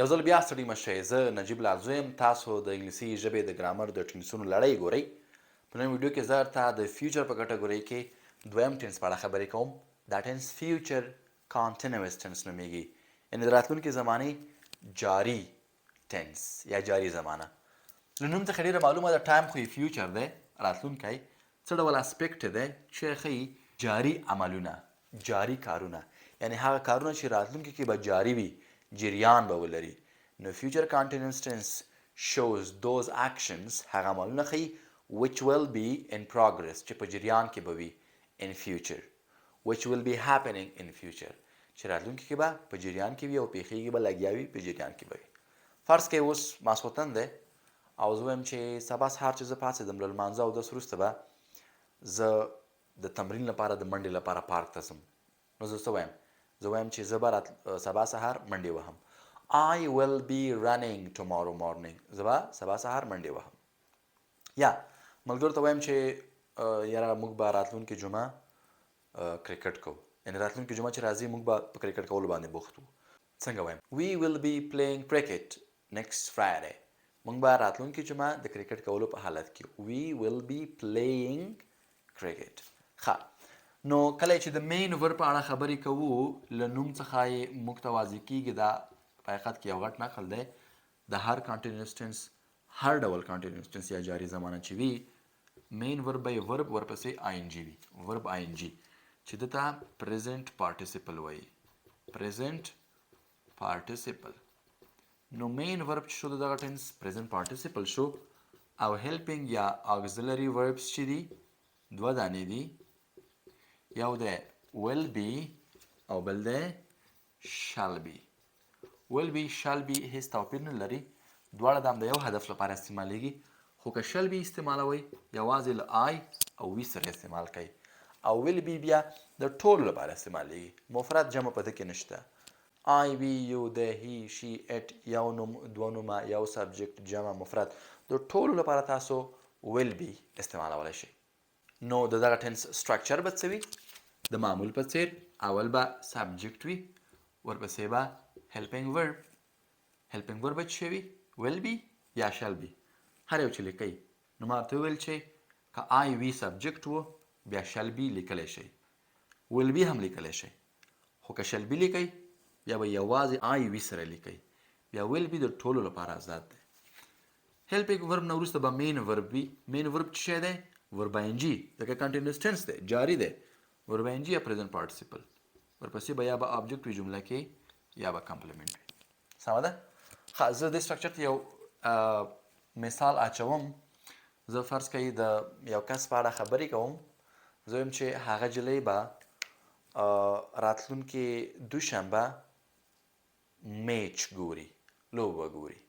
یو ځل بیا ستړي مه شئ. زه نجیب لال زوی یم. تاسو د انګلیسي ژبې د ګرامر د ټینسونو لړۍ ګورئ. په نن ویډیو کې زه درته د فیوچر په کټګورۍ کې دویم ټینس په اړه خبرې کوم. دا ټینس فیوچر کانټینوس ټینس نومیږي، یعنې د راتلونکي زمانې جاري ټینس یا جاري زمانه. له نوم څخه ډېره معلومه ده ټایم خو یې فیوچر دی، راتلونکی. څه ډول اسپیکټ دی چې ښیي جاري عملونه، جاري کارونه، یعنې هغه کارونه چې راتلونکي کې به جاري وي، جریان به ولري. نو فیوچر کانټینوس ټینس shows those actions، هغه عملونه ښیي which will be in progress، چې په جریان کې به وي in future، which will be happening in future، چې راتلونکي کې به په جریان کې وي او پیښیږي به لګیا وي، په جریان کې به وي. فرض کړئ اوس ماسخوتن دی او زه وایم چې سبا سهار چې زه پاڅېدم له لمانځه اودس وروسته به زه د تمرین لپاره د منډې لپاره پارک ته ځم. نو زه څه وایم؟ زه وایم چې زه به سبا سهار منډې وهم. I will be running tomorrow morning. زه به سبا سهار منډې وهم. یا ملګرو ته وایم چې یاره موږ به راتلونکې جمعه کرکټ کوو، یعنې راتلونکې جمعه چې راځي موږ به په کرکټ کولو باندې بوخت وو. څنګه وایم؟ We will be playing cricket next Friday. موږ به راتلونکې جمعه د کرکټ کولو په حالت کې We will be playing cricket. ښه، نو کله چې د مین ورب په اړه خبرې کوو، له نوم څخه یې موږ ته واضح کېږي دا په حقیقت کې یو غټ نقل دی د هر کانټینوس ټینس، هر ډول کانټینوس ټینس یا جاري زمانه چې وي، مین ورب به یې ورب ورپسې آی ان جي وي، ورب آی ان جي چې ده ته پریزنټ پارټیسیپل وایي، پریزنټ پارټیسیپل. نو مین ورب چې شو د دغه ټینس پریزنټ پارټیسیپل شو، او هیلپینګ یا اگزیلري وربس چې دي دوه دانې دي، یو دی will be او بل دی shall be. will be shall be هیڅ توپیر نه لري، دواړه د هم د یو هدف لپاره استعمالیږي، خو که shall be استعمالوئ یوازې له آی او وي سره استعمال کوئ، او will be بیا د ټولو لپاره استعمالیږي، مفرد جمع په ده کې نشته. آی وي یو دی هی شي اټ، یو نوم دوه نومه یو سبجیکټ جمع مفرد، د ټولو لپاره تاسو will be استعمالولی شئ. نو د دغه ټینس سټرکچر به څه وي؟ د معمول په څیر اول به سبجیکټ وي، ورپسې به هیلپینګ ورب. هیلپینګ ورب به څه وي؟ will be یا shall be، هر یو چې لیکئ. نو ما ورته وویل چې که آی وي سبجیکټ و بیا shall be لیکلی شئ، will be هم لیکلی شئ، خو که shall be لیکئ بیا به یوازې آی وي سره لیکئ، بیا will be د ټولو لپاره آزاد دی. هیلپینګ ورب نه وروسته به مین ورب وي. مین ورب څه شی دی؟ ورب آی ان جي، ځکه کنټینوس ټینس دی، جاري دی. ورب آی ان جي یا پریزنټ پارټیسیپل، ورپسې به یا به آبجکټ وي جمله کې یا به کمپلیمنټ وي. سمه ده؟ ښه، زه دې سټرکچر ته یو مثال اچوم. زه فرض کوئ د یو کس په اړه خبرې کوم. زه وایم چې هغه جلۍ به راتلونکې دوشنبه میچ ګوري، لوبه ګوري،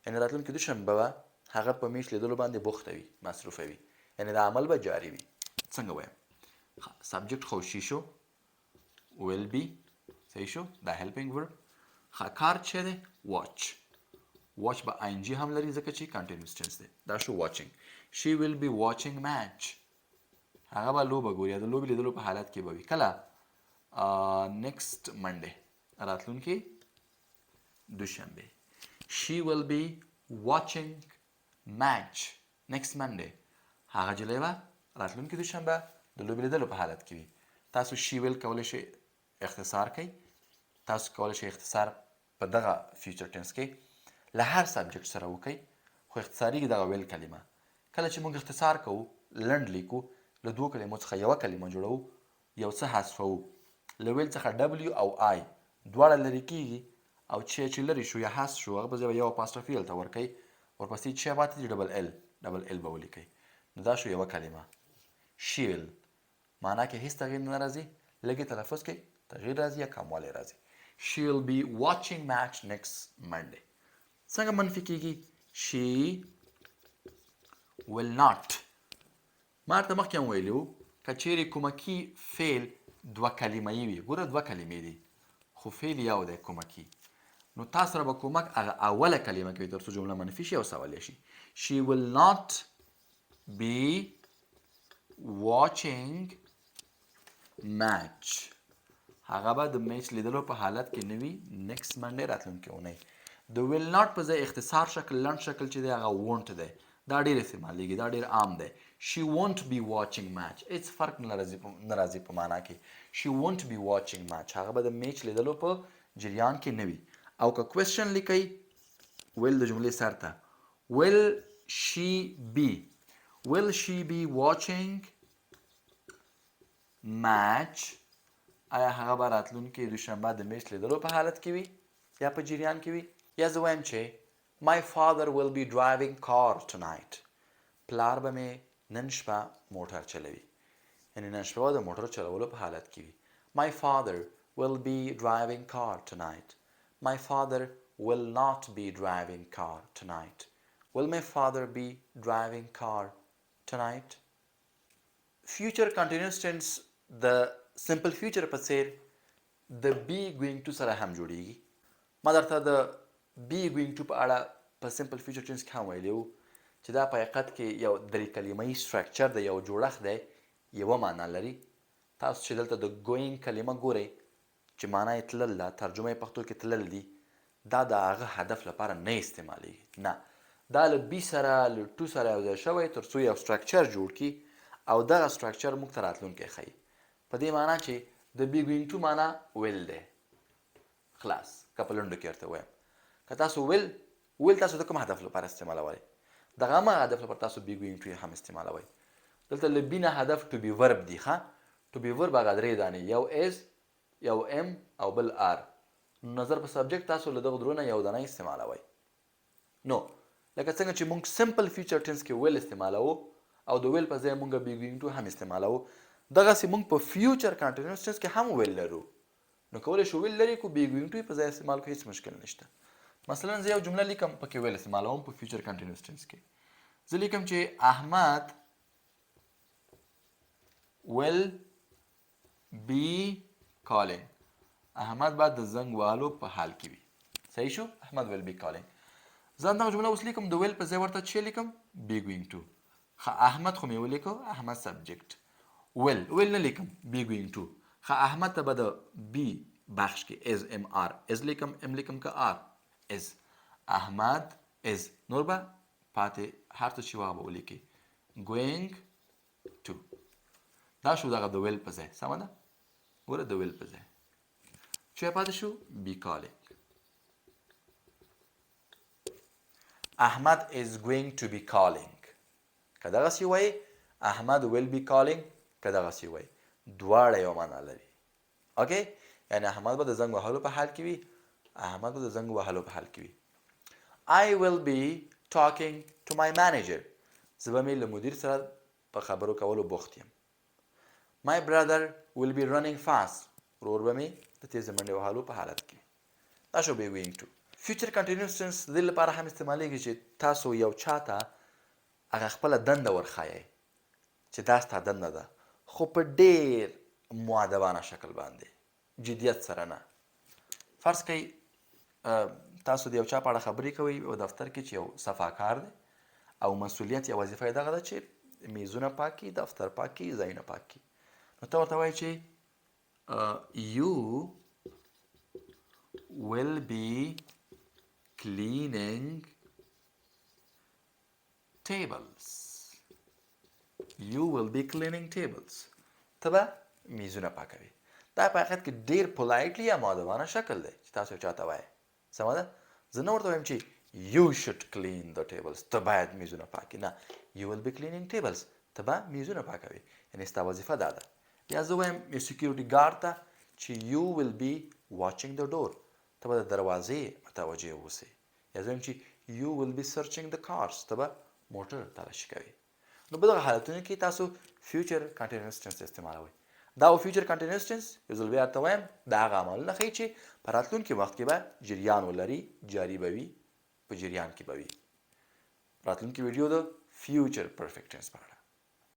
یعنې راتلونکې دوشنبه به هغه په میچ لیدلو باندې بوخته وي، مصروفه وي، یعنې دا عمل به جاري وي. څنګه وایم؟ سبجیکټ خو شي شو، will be صحیح شو، دا هیلپینګ ورب. ښه، کار څه دی؟ واچ. واچ به آی ان جي هم لري ځکه چې کنټینوس ټینس دی. دا شو واچینګ. شي will be watching match، هغه به لوبه ګوري یا د لوبې لیدلو په حالت کې به وي. کله؟ نیکسټ منډې، راتلونکې دوشنبې. She will be watching match next Monday. هغه جلۍ به راتلونکې دوشنبه د لوبې لیدلو په حالت کې وي. تاسو she will کولی شئ اختصار کوئ. تاسو کولی شئ اختصار په دغه فیوچر ټینس کې له هر سبجیکټ سره وکئ، خو اختصاریږي دغه ویل کلمه. کله چې موږ اختصار کوو، لنډ لیکو، له دوو کلمو څخه یوه کلمه جوړوو، یو څه حذفوو، له ویل څخه ډبلیو او آی دواړه لرې کېږي، او چې لرې شو یا حذف شو هغه به یو اپاسټرفي هلته ورکئ، ورپسې چې پاتې دي ډبل ال، ډبل ال به ولیکئ. نو دا شو یوه کلمه she will. معنا کې هیڅ تغییر نه راځي، لږې تلفظ کې تغییر راځي یا کموالی راځي. she will be watching match next Monday. څنګه منفي کېږي؟ she will not. ما ورته مخکې هم ویلي وو که چیرې کومکي فعل دوه کلمه‌یي وي، ګوره دوه کلمې دي خو فعل یو دی کومکي، نو تاسو سره به کومک هغه اوله کلمه کوي تر څو جمله منفي شي او سوالیه شي. she will not be watching match. هغه به د میچ لیدلو په حالت کې نه وي نیکسټ منډې راتلونکې اونۍ. د ویل ناټ په ځای اختصار شکل لنډ شکل چې دی هغه وونټ دی. دا ډېر استعمالیږي، دا ډېر عام دی. شي وونټ بي واچینګ میچ، هېڅ فرق نه راځي په معنا کې. شي وونټ بي واچینګ میچ، هغه به د میچ لیدلو په جریان کې نه وي. او که کوېسچن لیکئ ویل د جملې سر ته will she be watching match، آیا هغه به راتلونکې دوشنبه د میچ لیدلو په حالت کې وي یا په جریان کې وي؟ یا زه وایم چې my father will be driving car tonight، پلار به مې نن شپه موټر چلوي، یعنی نن شپه به د موټر چلولو په حالت کې وي. my father will be driving car tonight. my father will not be driving car tonight. will my father be driving car tonight. future continuous tense د simple future په څیر د be going to سره هم جوړیږي. ما درته د be going to په اړه په simple future tense کې هم ویلی و چې دا په حقیقت کې یو درې کلمه‌یي structure دی، یو جوړښت دی، یوه معنا لري. تاسو چې دلته د going کلمه ګورئ چې معنا یې تلل ده، ترجمه یې پښتو کې تلل دي، دا د هغه هدف لپاره نه استعمالیږي، نه، دا له بي سره له ټو سره یو ځای شوی تر څو یو structure جوړ کړي او دغه structure موږ ته راتلونکی ښیي. په دې معنا چې د be going to معنا ویل دی. خلاص که په لنډو کې ورته ووایم، که تاسو ویل تاسو د کوم هدف لپاره استعمالوئ، دغه همغه هدف لپاره تاسو be going to هم استعمالوئ. دلته له بي نه هدف to be verb دی. ښه، to be verb هغه درې دانې، یو is، یو am او بل are. نظر په سبجیکټ تاسو له دغو درو نه یو دانه استعمالوئ. نو لکه څنګه چې موږ سمپل فیوچر ټنس کې ویل استعمالوو او د ویل په ځای موږ be going to هم استعمالوو، دغسې موږ په فیوچر کنټینیوس ټنس کې هم ویل لرو. نو کولی شو ویل لري کو be going to په ځای استعمال کړو، هېڅ مشکل نشته. مثلا زه یو جمله لیکم پکې ویل استعمالوم په فیوچر کنټینیوس ټنس کې. زه لیکم چې احمد will be calling، احمد بعد د زنګ وهلو په حال کې وي. صحیح شو؟ احمد will be calling. زه دغه جمله اوس لیکم د ویل په ځای ورته چې لیکم be going to. احمد خو مې ولیکو، احمد سبجیکټ، ویل نه لیکم be going to. احمد ته به د بي بخش کې is am are is لیکم، ام لیکم که are is. احمد is، نور به پاتې هر څه چې وغه به ولیکي going to. دا شو دغه د ویل په ځای. سمه ده؟ ګوره د ویل په ځای چې پاتې شو be calling. احمد is going to be calling، که دغسې وایي احمد will be calling، که دغسې وایي دواړه یو معنا لري. اوکې، یعنی احمد به د زنګ وهلو په حال کې وي، احمد به د زنګ وهلو په حال کې وي. I will be talking to my manager، زه به مې له مدیر سره په خبرو کولو بوخت یم. My brother will be running fast، ورور به مې د تیزې منډې وهلو په حالت کې وي. دا شو be going to. فیوچر کنټینیوس ټنس د دې لپاره هم استعمالیږي چې تاسو یو چا ته هغه خپله دنده ورښایئ چې دا ستا دنده ده، خو په ډېر مؤدبانه شکل باندې، جدیت سره نه. فرض کوئ تاسو د یو چا په اړه خبرې کوئ په دفتر کې چې یو صفاکار دی او مسؤلیت یا وظیفه یې دغه ده چې میزونه پاک کړي، دفتر پاک کړي، ځایونه پاک کړي. نو ته ورته وایې چې you will be cleaning tables. You will be cleaning tables. ته به میزونه پاکوي. دا په حقیقت کې ډېر پولایټلی یا مؤدبانه شکل دی چې تاسو چاته وایئ. سمه ده؟ زه نه ورته وایم چې you should clean the tables، ته باید میزونه پاکې، نه، you will be cleaning tables، ته به میزونه پاکوي، یعنې ستا وظیفه دا ده. یا زه وایم یو سیکیورټي ګارډ ته چې you will be watching the door، ته به د دروازې متوجه اوسې. یا زه وایم چې you will be searching the cars، ته به موټر تلاشي کوي. نو په دغه حالتونو کې تاسو فیوچر کنټینیوس ټنس استعمالوئ. دا و فیوچر کنټینیوس ټنس، یو ځل بیا درته وایم دا هغه عملونه ښیي چې په راتلونکي وخت کې به جریان ولري، جاري به وي، په جریان کې به وي. راتلونکي ویډیو د فیوچر پرفیکټ ټنس په اړه